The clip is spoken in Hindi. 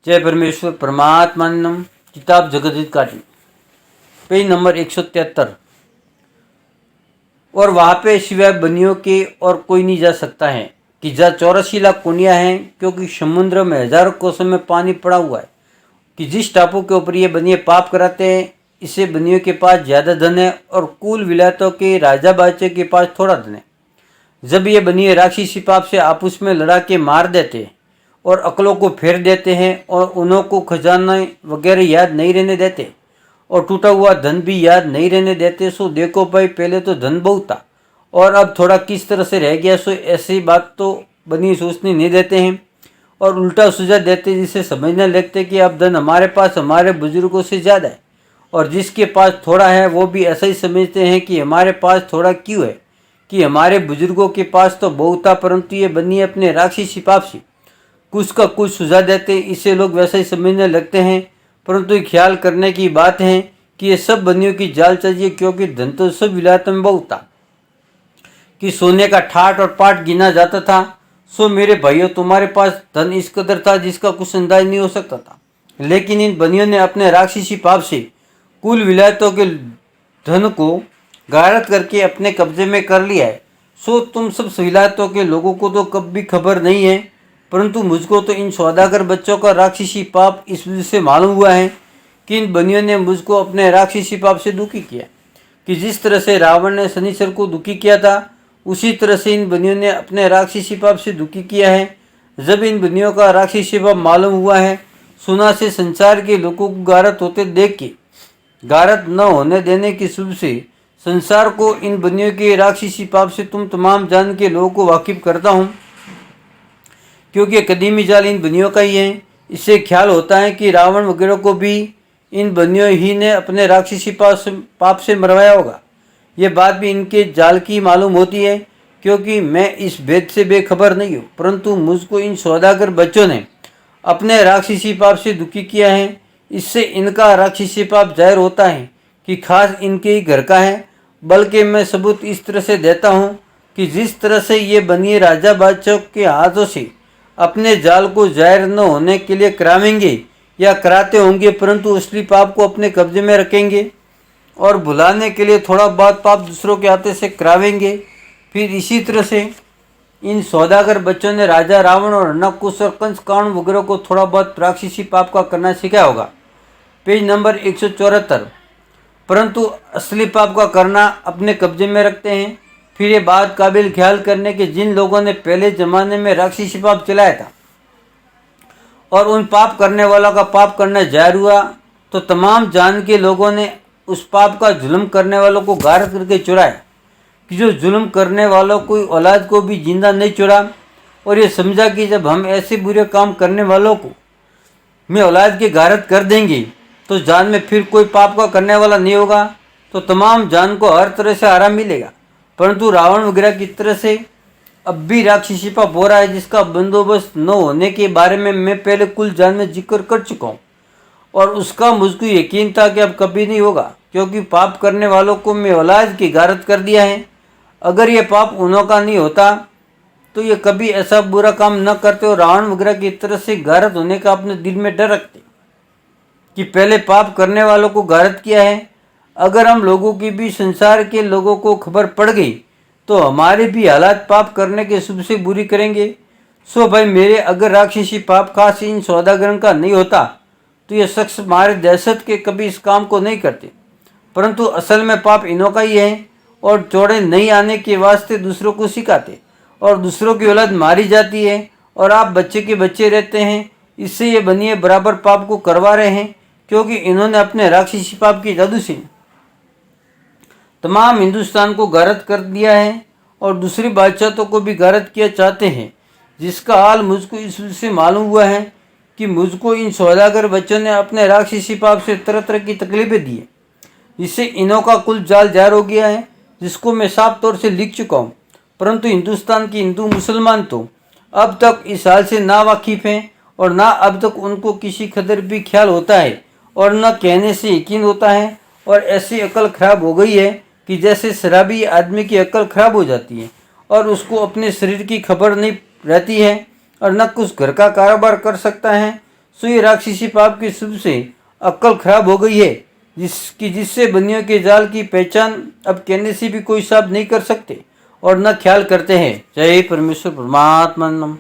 जय परमेश्वर परमात्मानंदम। किताब जगदीत काटी, पेज नंबर 173। और वहाँ पे सिवाय बनियों के और कोई नहीं जा सकता है कि जहाँ 84 लाख कोनिया हैं, क्योंकि समुद्र में हजारों कोसों में पानी पड़ा हुआ है। कि जिस टापू के ऊपर ये बनिए पाप कराते हैं, इससे बनियों के पास ज़्यादा धन है और कुल विलायतों के राजा बादशाह के पास थोड़ा धन है। जब ये बनिए राक्षसी पाप से आपस में लड़ा के मार देते हैं और अकलों को फेर देते हैं और उन्हों को खजाना वगैरह याद नहीं रहने देते और टूटा हुआ धन भी याद नहीं रहने देते, सो देखो भाई, पहले तो धन बहुत था और अब थोड़ा किस तरह से रह गया। सो ऐसी बात तो बनी सोचने नहीं देते हैं और उल्टा सुझाव देते, जिसे समझने लगते कि अब धन हमारे पास हमारे बुजुर्गों से ज़्यादा है, और जिसके पास थोड़ा है वो भी ऐसा ही समझते हैं कि हमारे पास थोड़ा क्यों है, कि हमारे बुजुर्गों के पास तो बहुत था। परंतु ये बनिए अपने राक्षसी पाप से कुछ का कुछ सुझा देते, इसे लोग वैसा ही समझने लगते हैं। परंतु ये ख्याल करने की बात है कि ये सब बनियों की जाल चाहिए, क्योंकि धन तो सब विलायतों में बहुत था कि सोने का ठाट और पाट गिना जाता था। सो मेरे भाइयों, तुम्हारे पास धन इस कदर था जिसका कुछ अंदाज नहीं हो सकता था, लेकिन इन बनियों ने अपने राक्षसी पाप से कुल विलायतों के धन को गारत करके अपने कब्जे में कर लिया है। सो तुम सब विलायतों के लोगों को तो कभी खबर नहीं है, परंतु मुझको तो इन सौदागर बच्चों का राक्षसी पाप इस वजह से मालूम हुआ है कि इन बनियों ने मुझको अपने राक्षसी पाप से दुखी किया। कि जिस तरह से रावण ने शनिचर को दुखी किया था, उसी तरह से इन बनियों ने अपने राक्षसी पाप से दुखी किया है। जब इन बनियों का राक्षसी पाप मालूम हुआ है, सुना से संसार के लोगों को गारत होते देख के गारत न होने देने की शुभ से संसार को इन बनियों के राक्षसी पाप से तुम तमाम जान के लोगों को वाकिफ करता हूँ, क्योंकि कदीमी जाल इन बनियों का ही है। इससे ख्याल होता है कि रावण वगैरह को भी इन बनियों ही ने अपने राक्षसी पाप से मरवाया होगा। ये बात भी इनके जाल की मालूम होती है, क्योंकि मैं इस भेद से बेखबर नहीं हूँ, परंतु मुझको इन सौदागर बच्चों ने अपने राक्षसी पाप से दुखी किया है। इससे इनका राक्षसी पाप जाहिर होता है कि खास इनके ही घर का है। बल्कि मैं सबूत इस तरह से देता हूँ कि जिस तरह से ये बनिए राजा बादशाह के हाथों से अपने जाल को जाहिर न होने के लिए करावेंगे या कराते होंगे, परंतु असली पाप को अपने कब्जे में रखेंगे और भुलाने के लिए थोड़ा बहुत पाप दूसरों के हाथे से करावेंगे। फिर इसी तरह से इन सौदागर बच्चों ने राजा रावण और नकुश और कंस कांड वगैरह को थोड़ा बहुत राक्षसी पाप का करना सीखा होगा। Page number 174। परंतु असली पाप का करना अपने कब्जे में रखते हैं। फिर ये बात काबिल ख्याल करने के, जिन लोगों ने पहले ज़माने में राक्षसी पाप चलाया था और उन पाप करने वालों का पाप करना जाहिर हुआ, तो तमाम जान के लोगों ने उस पाप का जुल्म करने वालों को गारत करके चुराया कि जो जुल्म करने वालों को औलाद को भी जिंदा नहीं छोड़ा, और ये समझा कि जब हम ऐसे बुरे काम करने वालों को में औलाद की गारत कर देंगे तो जान में फिर कोई पाप का करने वाला नहीं होगा, तो तमाम जान को हर तरह से आराम मिलेगा। परंतु रावण वगैरह की तरह से अब भी राक्षसी पाप हो रहा है, जिसका बंदोबस्त न होने के बारे में मैं पहले कुल जान में जिक्र कर चुका हूँ, और उसका मुझको यकीन था कि अब कभी नहीं होगा, क्योंकि पाप करने वालों को मैं औलाद की गारत कर दिया है। अगर ये पाप उन्हों का नहीं होता तो ये कभी ऐसा बुरा काम न करते और रावण वगैरह की तरह से गारत होने का अपने दिल में डर रखते कि पहले पाप करने वालों को गारत किया है। अगर हम लोगों की भी संसार के लोगों को खबर पड़ गई तो हमारे भी हालात पाप करने के शुभ से बुरी करेंगे। सो भाई मेरे, अगर राक्षसी पाप खास इन सौदागरों का नहीं होता तो ये शख्स हमारे दहशत के कभी इस काम को नहीं करते, परंतु असल में पाप इन्हों का ही है और चौड़े नहीं आने के वास्ते दूसरों को सिखाते और दूसरों की औलाद मारी जाती है और आप बच्चे के बच्चे रहते हैं। इससे ये बनिए बराबर पाप को करवा रहे हैं, क्योंकि इन्होंने अपने राक्षसी पाप की जादू से तमाम हिंदुस्तान को गारत कर दिया है और दूसरी बादशाहों को भी गारत किया चाहते हैं, जिसका हाल मुझको इस वजह से मालूम हुआ है कि मुझको इन सौदागर बच्चों ने अपने राक्षसी पाप से तरह तरह की तकलीफें दी है, जिससे इन्हों का कुल जाल जाहिर हो गया है, जिसको मैं साफ तौर से लिख चुका हूँ। परंतु हिंदुस्तान के हिंदू मुसलमान तो अब तक इस हाल से ना वाकिफ़ हैं और ना अब तक उनको किसी कदर भी ख्याल होता है और न कहने से यकीन होता है, और ऐसी अकल खराब हो गई है कि जैसे शराबी आदमी की अकल खराब हो जाती है और उसको अपने शरीर की खबर नहीं रहती है और न कुछ घर का कारोबार कर सकता है। सो ये राक्षसी पाप के शुभ से अक्ल खराब हो गई है, जिससे बनियों के जाल की पहचान अब कहने से भी कोई साहब नहीं कर सकते और न ख्याल करते हैं। जय परमेश्वर परमात्मा नम।